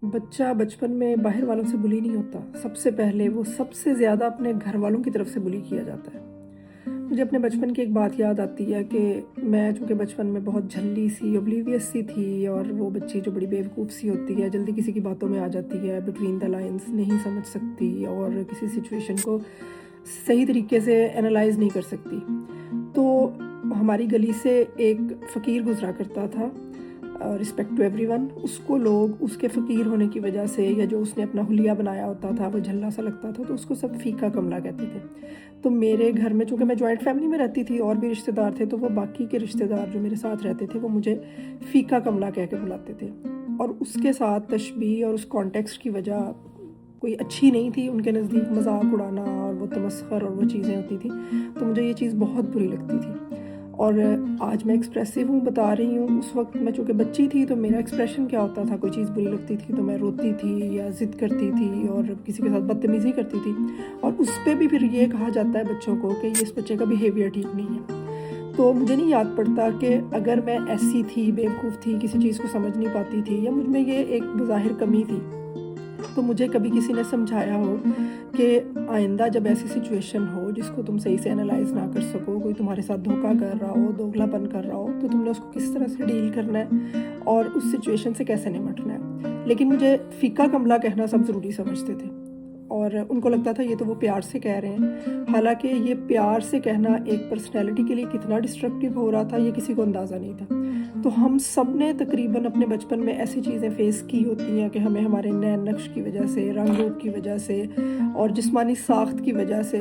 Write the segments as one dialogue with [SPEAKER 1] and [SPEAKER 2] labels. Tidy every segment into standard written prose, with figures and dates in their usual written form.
[SPEAKER 1] बच्चा बचपन में बाहर वालों से बुली नहीं होता। सबसे पहले वो सबसे ज़्यादा अपने घर वालों की तरफ से बुली किया जाता है। मुझे अपने बचपन की एक बात याद आती है कि मैं चूँकि बचपन में बहुत झल्ली सी, ऑब्लीवियस सी थी और वो बच्ची जो बड़ी बेवकूफ़ सी होती है, जल्दी किसी की बातों में आ जाती है, बिटवीन द लाइन्स नहीं समझ सकती और किसी सिचुएशन को सही तरीके से एनालाइज़ नहीं कर सकती। तो हमारी गली से एक फ़कीर गुज़रा करता था, रिस्पेक्ट टू एवरीवन। उसको लोग उसके फ़कीर होने की वजह से या जो उसने अपना हुलिया बनाया होता था, वो झल्ला सा लगता था, तो उसको सब फ़ीका कमला कहते थे। तो मेरे घर में चूँकि मैं जॉइंट फैमिली में रहती थी और भी रिश्तेदार थे, तो वो बाकी के रिश्तेदार जो मेरे साथ रहते थे, वो मुझे फ़ीका कमला कह के बुलाते थे। और उसके साथ तशबीह और उस कॉन्टेक्स्ट की वजह कोई अच्छी नहीं थी। उनके नज़दीक मज़ाक उड़ाना और वो तमस्खर और वो चीज़ें होती थी, तो मुझे ये चीज़ बहुत बुरी लगती थी। और आज मैं एक्सप्रेसिव हूँ, बता रही हूँ। उस वक़्त मैं चूँकि बच्ची थी, तो मेरा एक्सप्रेशन क्या होता था, कोई चीज़ बुरी लगती थी तो मैं रोती थी या ज़िद करती थी और किसी के साथ बदतमीज़ी करती थी। और उस पे भी फिर ये कहा जाता है बच्चों को कि इस बच्चे का बिहेवियर ठीक नहीं है। तो मुझे नहीं याद पड़ता कि अगर मैं ऐसी थी, बेवकूफ़ थी, किसी चीज़ को समझ नहीं पाती थी या मुझ में ये एक बज़ाहिर कमी थी, तो मुझे कभी किसी ने समझाया हो कि आइंदा जब ऐसी सिचुएशन हो जिसको तुम सही से एनालाइज़ ना कर सको, कोई तुम्हारे साथ धोखा कर रहा हो, दोगलापन कर रहा हो, तो तुमने उसको किस तरह से डील करना है और उस सिचुएशन से कैसे निपटना है। लेकिन मुझे फ़ीका कमला कहना सब ज़रूरी समझते थे और उनको लगता था ये तो वो प्यार से कह रहे हैं। हालाँकि ये प्यार से कहना एक पर्सनैलिटी के लिए कितना डिस्ट्रक्टिव हो रहा था, ये किसी को अंदाज़ा नहीं था। तो हम सब ने तकरीबन अपने बचपन में ऐसी चीज़ें फ़ेस की होती हैं कि हमें हमारे नैन नक्श की वजह से, रंग रूप की वजह से और जिस्मानी साख्त की वजह से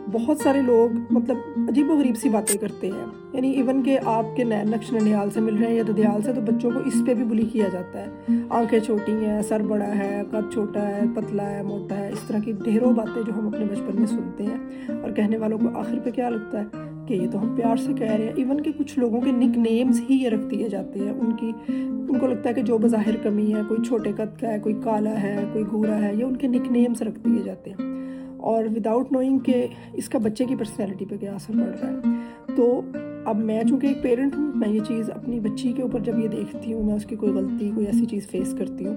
[SPEAKER 1] बहुत सारे लोग मतलब अजीबो-गरीब सी बातें करते हैं। यानी इवन कि आपके नैन नक्श ननिहाल से मिल रहे हैं या ददियाल से, तो बच्चों को इस पे भी बुली किया जाता है। आँखें छोटी हैं, सर बड़ा है, कद छोटा है, पतला है, मोटा है, इस तरह की ढेरों बातें जो हम अपने बचपन में सुनते हैं। और कहने वालों को आखिर पे क्या लगता है कि ये तो हम प्यार से कह रहे हैं। इवन कि कुछ लोगों के निक नेम्स ही ये रख दिए जाते हैं। उनको लगता है कि जो बज़ाहिर कमी है, कोई छोटे कद का है, कोई काला है, कोई गोरा है, ये उनके निक नेम्स रख दिए जाते हैं और विदाउट नोइंग कि इसका बच्चे की पर्सनैलिटी पे क्या असर पड़ रहा है। तो अब मैं चूँकि एक पेरेंट हूँ, मैं ये चीज़ अपनी बच्ची के ऊपर जब ये देखती हूँ, मैं उसकी कोई गलती, कोई ऐसी चीज़ फ़ेस करती हूँ,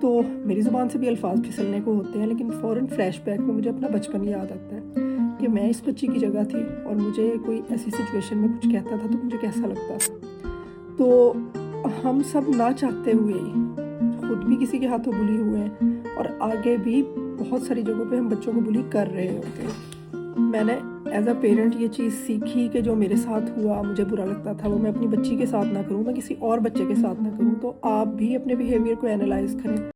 [SPEAKER 1] तो मेरी ज़ुबान से भी अल्फ़ाज़ फिसलने को होते हैं, लेकिन फ़ौरन फ्लैशबैक में मुझे अपना बचपन याद आता है कि मैं इस बच्ची की जगह थी और मुझे कोई ऐसी सिचुएशन में कुछ कहता था तो मुझे कैसा लगता था। तो हम सब ना चाहते हुए ही खुद भी किसी के हाथों बुली हुए हैं और आगे भी बहुत सारी जगहों पे हम बच्चों को बुली कर रहे होते हैं। मैंने एज़ अ पेरेंट ये चीज़ सीखी कि जो मेरे साथ हुआ, मुझे बुरा लगता था, वो मैं अपनी बच्ची के साथ ना करूँ, मैं किसी और बच्चे के साथ ना करूँ। तो आप भी अपने बिहेवियर को एनालाइज़ करें।